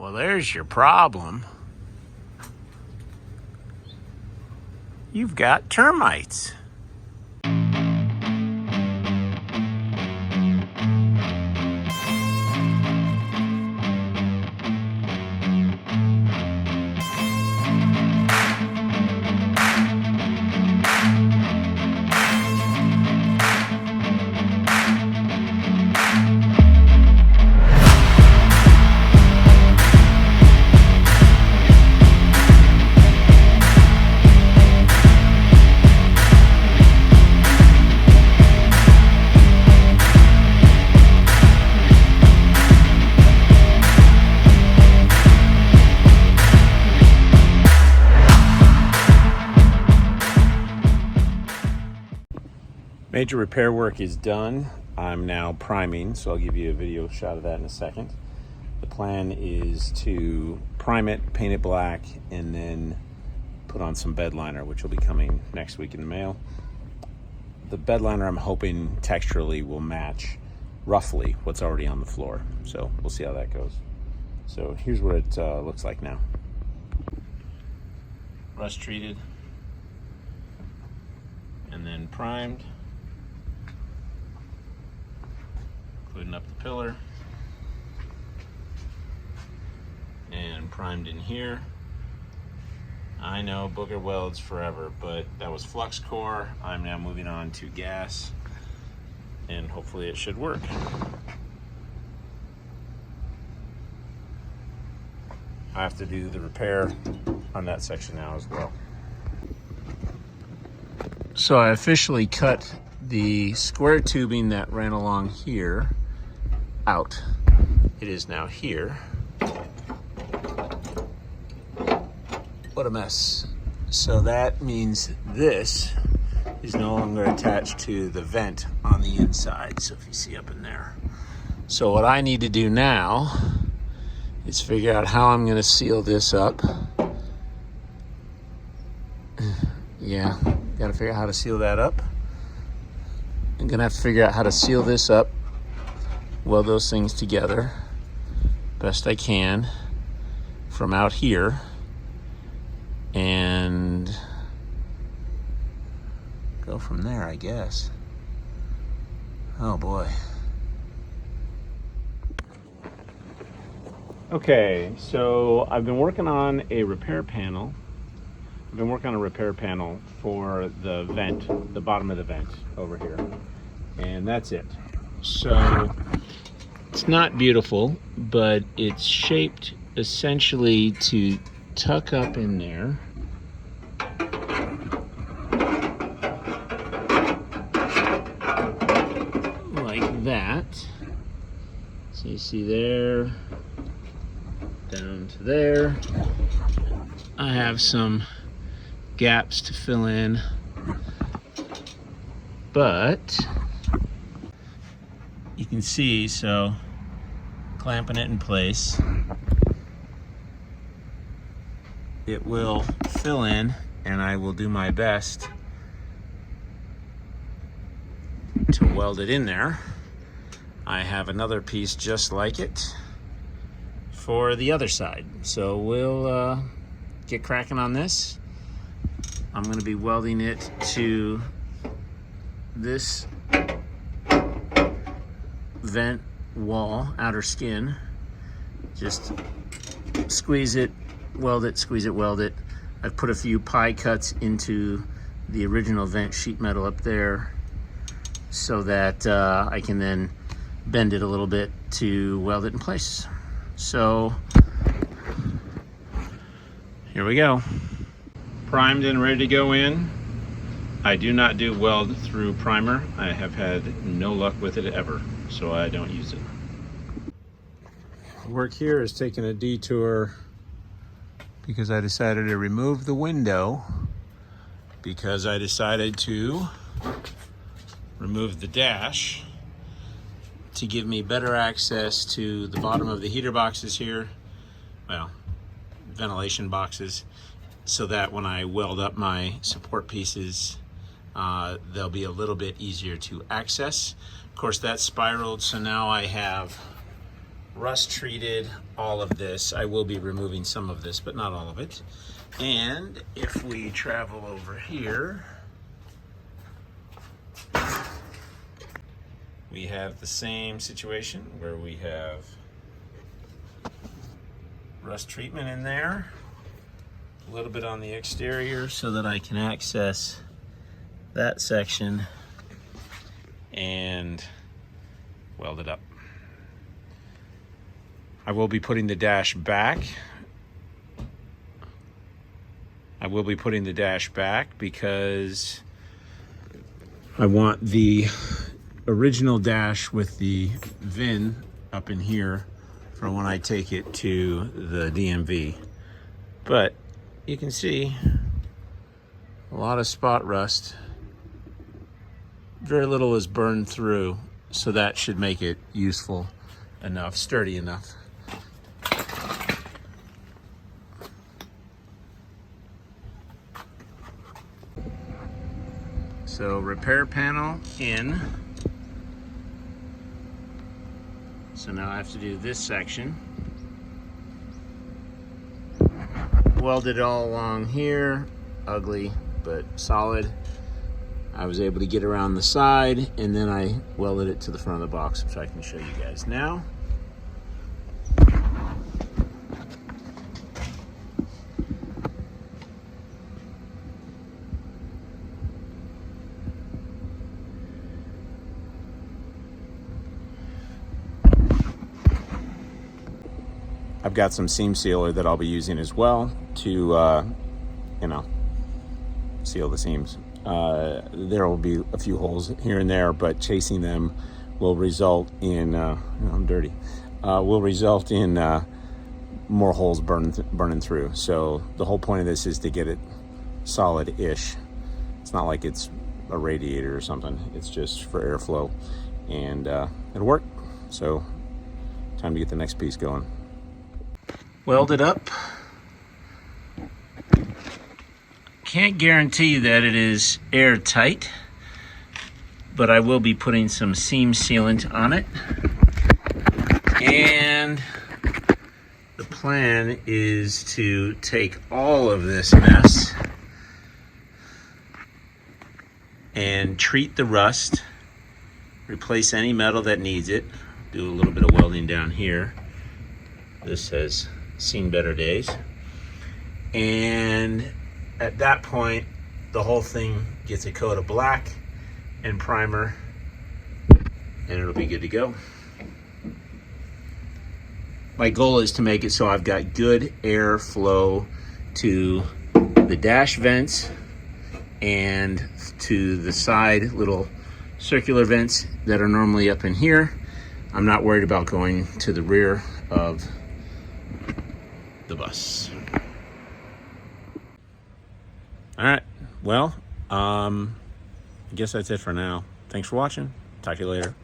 Well, there's your problem. You've got termites. Major repair work is done. I'm now priming, so I'll give you a video shot of that in a second. The plan is to prime it, paint it black, and then put on some bed liner, which will be coming next week in the mail. The bed liner, I'm hoping texturally will match roughly what's already on the floor. So we'll see how that goes. So here's what it looks like now. Rust treated and then primed, including up the pillar, and primed in here. I know booger welds forever, but that was flux core. I'm now moving on to gas, and hopefully it should work. I have to do the repair on that section now as well. So I officially cut the square tubing that ran along here out. It is now here. What a mess. So that means this is no longer attached to the vent on the inside. So if you see up in there. So what I need to do now is figure out how I'm gonna seal this up. Yeah, gotta figure out how to seal that up. I'm gonna have to figure out how to seal this up, weld those things together best I can from out here, and go from there, I guess. Oh boy. Okay, so I've been working on a repair panel. I've been working on a repair panel for the vent, the bottom of the vent over here. And that's it. So it's not beautiful, but it's shaped essentially to tuck up in there. Like that. So you see there, down to there. I have some gaps to fill in, but you can see, so clamping it in place, it will fill in, and I will do my best to weld it in there. I have another piece just like it for the other side, so we'll get cracking on this. I'm going to be welding it to this vent wall, outer skin. Just squeeze it, weld it, squeeze it, weld it. I've put a few pie cuts into the original vent sheet metal up there so that I can then bend it a little bit to weld it in place. So here we go. Primed and ready to go in. I do not do weld through primer. I have had no luck with it ever, so I don't use it. Work here is taking a detour because I decided to remove the window, because I decided to remove the dash to give me better access to the bottom of the heater boxes here, well, ventilation boxes, so that when I weld up my support pieces, they'll be a little bit easier to access. Of course, that's spiraled, so now I have rust treated all of this. I will be removing some of this, but not all of it. And if we travel over here, we have the same situation where we have rust treatment in there, a little bit on the exterior so that I can access that section and weld it up. I will be putting the dash back. Because I want the original dash with the VIN up in here for when I take it to the DMV. But you can see a lot of spot rust. Very little is burned through, so that should make it useful enough, sturdy enough. So repair panel in. So now I have to do this section. Weld it all along here. Ugly, but solid. I was able to get around the side, and then I welded it to the front of the box, which I can show you guys now. I've got some seam sealer that I'll be using as well to, seal the seams. There will be a few holes here and there, but chasing them will result in, I'm dirty, will result in more holes burning through. So the whole point of this is to get it solid-ish. It's not like it's a radiator or something. It's just for airflow, and it'll work. So time to get the next piece going. Weld it up. Can't guarantee that it is airtight, but I will be putting some seam sealant on it. And the plan is to take all of this mess and treat the rust, replace any metal that needs it, do a little bit of welding down here. This has seen better days. And at that point, the whole thing gets a coat of black and primer, and it'll be good to go. My goal is to make it so I've got good airflow to the dash vents and to the side little circular vents that are normally up in here. I'm not worried about going to the rear of the bus. All right, well, I guess that's it for now. Thanks for watching. Talk to you later.